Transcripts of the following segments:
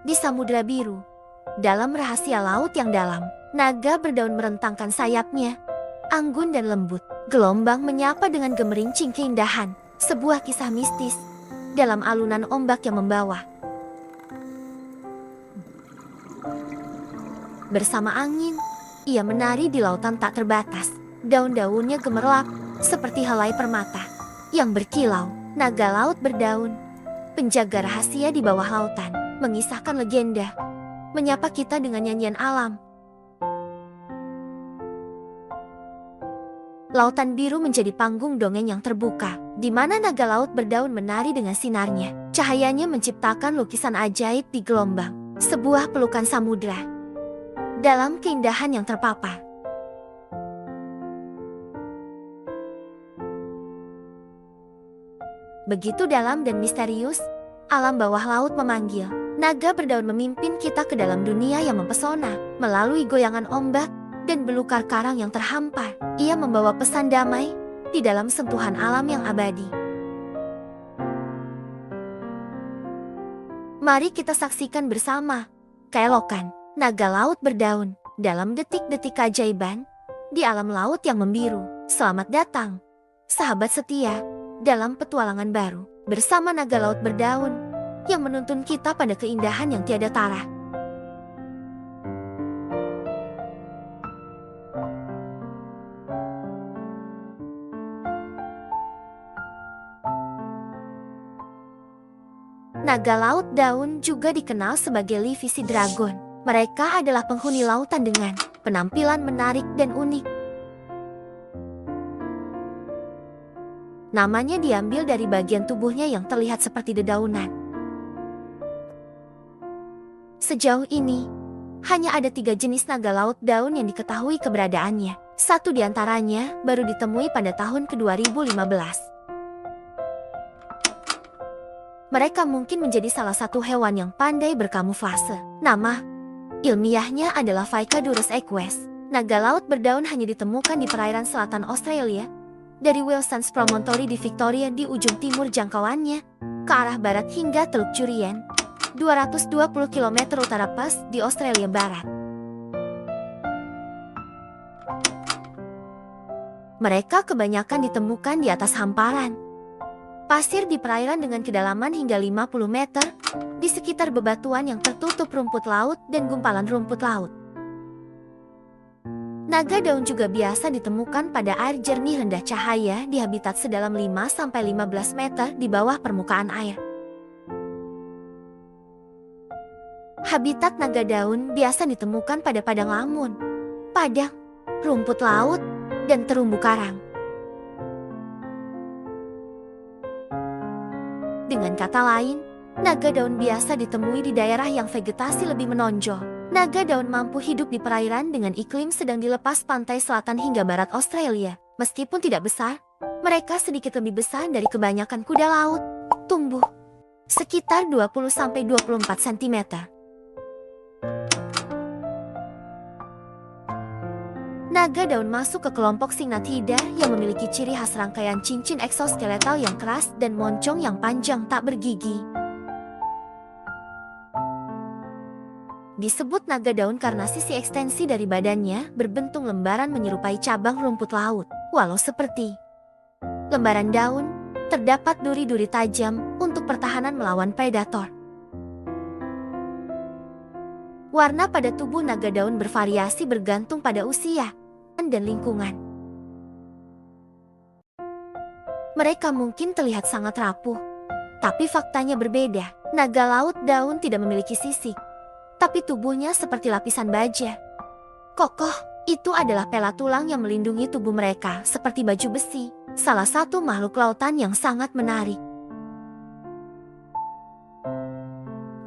Di Samudra Biru, dalam rahasia laut yang dalam, naga berdaun merentangkan sayapnya, anggun dan lembut. Gelombang menyapa dengan gemerincing keindahan, sebuah kisah mistis dalam alunan ombak yang membawa. Bersama angin, ia menari di lautan tak terbatas. Daun-daunnya gemerlap seperti helai permata yang berkilau. Naga laut berdaun, penjaga rahasia di bawah lautan, mengisahkan legenda, menyapa kita dengan nyanyian alam. Lautan biru menjadi panggung dongeng yang terbuka, di mana naga laut berdaun menari dengan sinarnya. Cahayanya menciptakan lukisan ajaib di gelombang, sebuah pelukan samudra dalam keindahan yang terpapar. Begitu dalam dan misterius, alam bawah laut memanggil. Naga berdaun memimpin kita ke dalam dunia yang mempesona. Melalui goyangan ombak dan belukar karang yang terhampar, ia membawa pesan damai di dalam sentuhan alam yang abadi. Mari kita saksikan bersama keelokan naga laut berdaun dalam detik-detik keajaiban di alam laut yang membiru. Selamat datang, sahabat setia, dalam petualangan baru bersama naga laut berdaun yang menuntun kita pada keindahan yang tiada tara. Naga laut daun juga dikenal sebagai Livisi Dragon. Mereka adalah penghuni lautan dengan penampilan menarik dan unik. Namanya diambil dari bagian tubuhnya yang terlihat seperti dedaunan. Sejauh ini, hanya ada 3 jenis naga laut daun yang diketahui keberadaannya. Satu di antaranya baru ditemui pada tahun ke-2015. Mereka mungkin menjadi salah satu hewan yang pandai berkamuflase. Nama ilmiahnya adalah Phycadurus equus. Naga laut berdaun hanya ditemukan di perairan selatan Australia, dari Wilson's Promontory di Victoria di ujung timur jangkauannya, ke arah barat hingga Teluk Jurien, 220 km utara Perth di Australia Barat. Mereka kebanyakan ditemukan di atas hamparan pasir di perairan dengan kedalaman hingga 50 meter, di sekitar bebatuan yang tertutup rumput laut dan gumpalan rumput laut. Naga daun juga biasa ditemukan pada air jernih rendah cahaya di habitat sedalam 5-15 meter di bawah permukaan air. Habitat naga daun biasa ditemukan pada padang lamun, padang, rumput laut, dan terumbu karang. Dengan kata lain, naga daun biasa ditemui di daerah yang vegetasi lebih menonjol. Naga daun mampu hidup di perairan dengan iklim sedang di lepas pantai selatan hingga barat Australia. Meskipun tidak besar, mereka sedikit lebih besar dari kebanyakan kuda laut. Tumbuh sekitar 20-24 cm. Naga daun masuk ke kelompok Syngnathidae yang memiliki ciri khas rangkaian cincin eksoskeletal yang keras dan moncong yang panjang tak bergigi. Disebut naga daun karena sisi ekstensi dari badannya berbentuk lembaran menyerupai cabang rumput laut. Walau seperti lembaran daun, terdapat duri-duri tajam untuk pertahanan melawan predator. Warna pada tubuh naga daun bervariasi bergantung pada usia dan lingkungan. Mereka mungkin terlihat sangat rapuh, tapi faktanya berbeda. Naga laut daun tidak memiliki sisik, tapi tubuhnya seperti lapisan baja. Kokoh, itu adalah pela tulang yang melindungi tubuh mereka seperti baju besi. Salah satu makhluk lautan yang sangat menarik.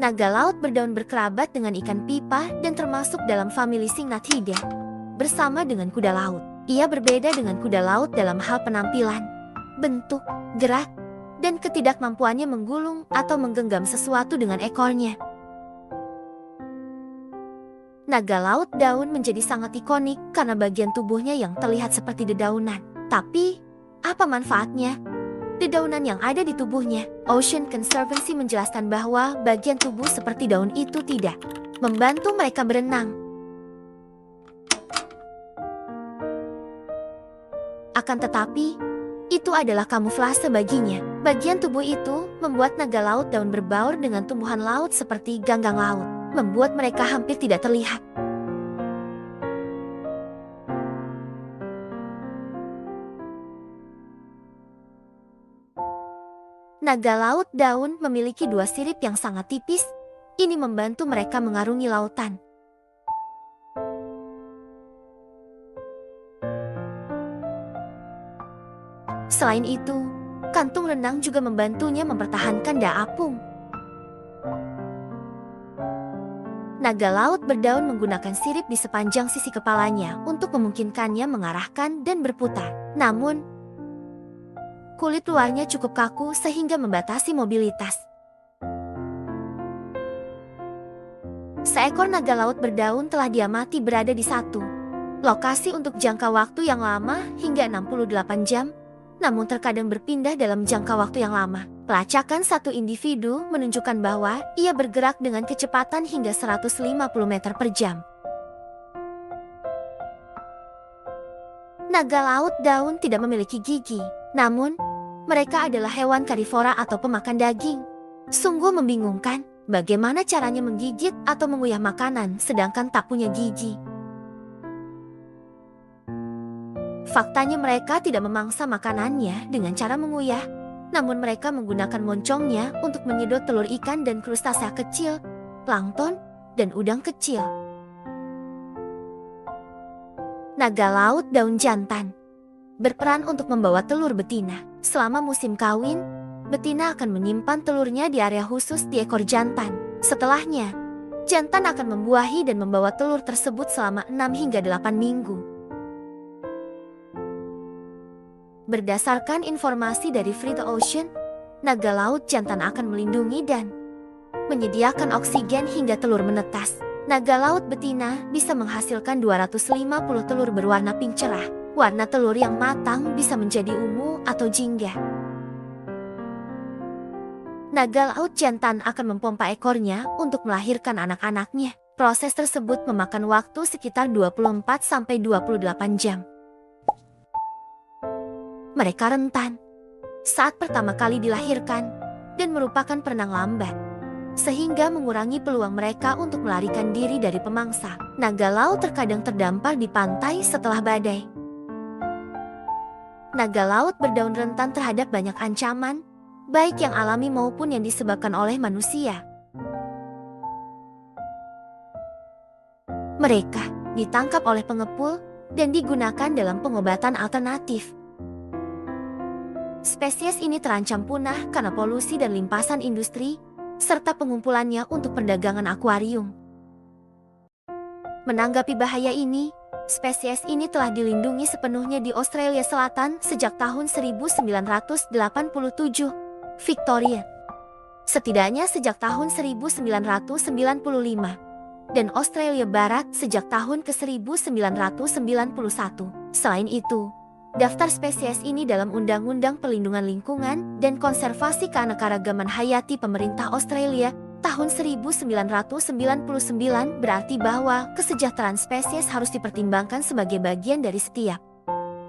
Naga laut berdaun berkerabat dengan ikan pipa dan termasuk dalam famili Syngnathidae. Bersama dengan kuda laut, ia berbeda dengan kuda laut dalam hal penampilan, bentuk, gerak, dan ketidakmampuannya menggulung atau menggenggam sesuatu dengan ekornya. Naga laut daun menjadi sangat ikonik karena bagian tubuhnya yang terlihat seperti dedaunan. Tapi, apa manfaatnya? dedaunan yang ada di tubuhnya. Ocean Conservancy menjelaskan bahwa bagian tubuh seperti daun itu tidak membantu mereka berenang. Akan tetapi, itu adalah kamuflase baginya. Bagian tubuh itu membuat naga laut daun berbaur dengan tumbuhan laut seperti ganggang laut, membuat mereka hampir tidak terlihat. Naga laut daun memiliki dua sirip yang sangat tipis. Ini membantu mereka mengarungi lautan. Selain itu, kantung renang juga membantunya mempertahankan apung. Naga laut berdaun menggunakan sirip di sepanjang sisi kepalanya untuk memungkinkannya mengarahkan dan berputar. Namun, kulit luarnya cukup kaku sehingga membatasi mobilitas. Seekor naga laut berdaun telah diamati berada di satu lokasi untuk jangka waktu yang lama hingga 68 jam, namun terkadang berpindah dalam jangka waktu yang lama. Pelacakan satu individu menunjukkan bahwa ia bergerak dengan kecepatan hingga 150 meter per jam. Naga laut daun tidak memiliki gigi, namun mereka adalah hewan karnivora atau pemakan daging. Sungguh membingungkan, bagaimana caranya menggigit atau mengunyah makanan sedangkan tak punya gigi. Faktanya mereka tidak memangsa makanannya dengan cara mengunyah, namun mereka menggunakan moncongnya untuk menyedot telur ikan dan krustasea kecil, plankton, dan udang kecil. Naga laut daun jantan berperan untuk membawa telur betina. Selama musim kawin, betina akan menyimpan telurnya di area khusus di ekor jantan. Setelahnya, jantan akan membuahi dan membawa telur tersebut selama 6 hingga 8 minggu. Berdasarkan informasi dari Free the Ocean, naga laut jantan akan melindungi dan menyediakan oksigen hingga telur menetas. Naga laut betina bisa menghasilkan 250 telur berwarna pink cerah. Warna telur yang matang bisa menjadi ungu atau jingga. Naga laut jantan akan mempompa ekornya untuk melahirkan anak-anaknya. Proses tersebut memakan waktu sekitar 24-28 jam. Mereka rentan saat pertama kali dilahirkan dan merupakan perenang lambat, sehingga mengurangi peluang mereka untuk melarikan diri dari pemangsa. Naga laut terkadang terdampar di pantai setelah badai. Naga laut berdaun rentan terhadap banyak ancaman, baik yang alami maupun yang disebabkan oleh manusia. Mereka ditangkap oleh pengepul dan digunakan dalam pengobatan alternatif. Spesies ini terancam punah karena polusi dan limpasan industri, serta pengumpulannya untuk perdagangan akuarium. Menanggapi bahaya ini, spesies ini telah dilindungi sepenuhnya di Australia Selatan sejak tahun 1987, Victoria. Setidaknya sejak tahun 1995, dan Australia Barat sejak tahun ke-1991. Selain itu, daftar spesies ini dalam Undang-Undang Perlindungan Lingkungan dan Konservasi Keanekaragaman Hayati Pemerintah Australia tahun 1999 berarti bahwa kesejahteraan spesies harus dipertimbangkan sebagai bagian dari setiap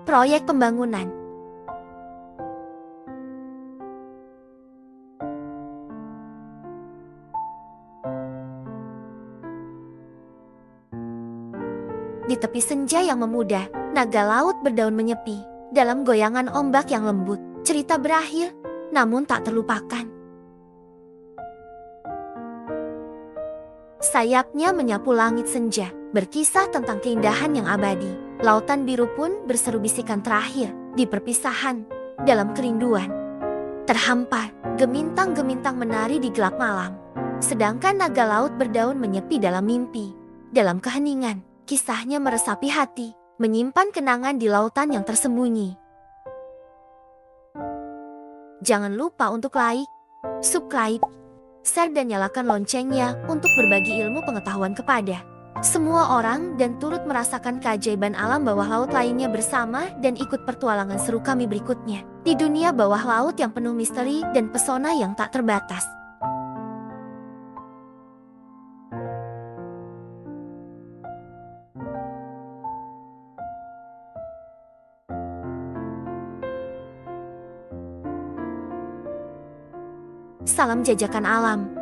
proyek pembangunan. Di tepi senja yang memudar, naga laut berdaun menyepi. Dalam goyangan ombak yang lembut, cerita berakhir, namun tak terlupakan. Sayapnya menyapu langit senja, berkisah tentang keindahan yang abadi. Lautan biru pun berseru bisikan terakhir. Di perpisahan, dalam kerinduan, terhampar, gemintang-gemintang menari di gelap malam. Sedangkan naga laut berdaun menyepi dalam mimpi. Dalam keheningan, kisahnya meresapi hati, menyimpan kenangan di lautan yang tersembunyi. Jangan lupa untuk like, subscribe, share dan nyalakan loncengnya untuk berbagi ilmu pengetahuan kepada Semua orang dan turut merasakan keajaiban alam bawah laut lainnya bersama dan ikut pertualangan seru kami berikutnya. Di dunia bawah laut yang penuh misteri dan pesona yang tak terbatas. Salam jajakan alam.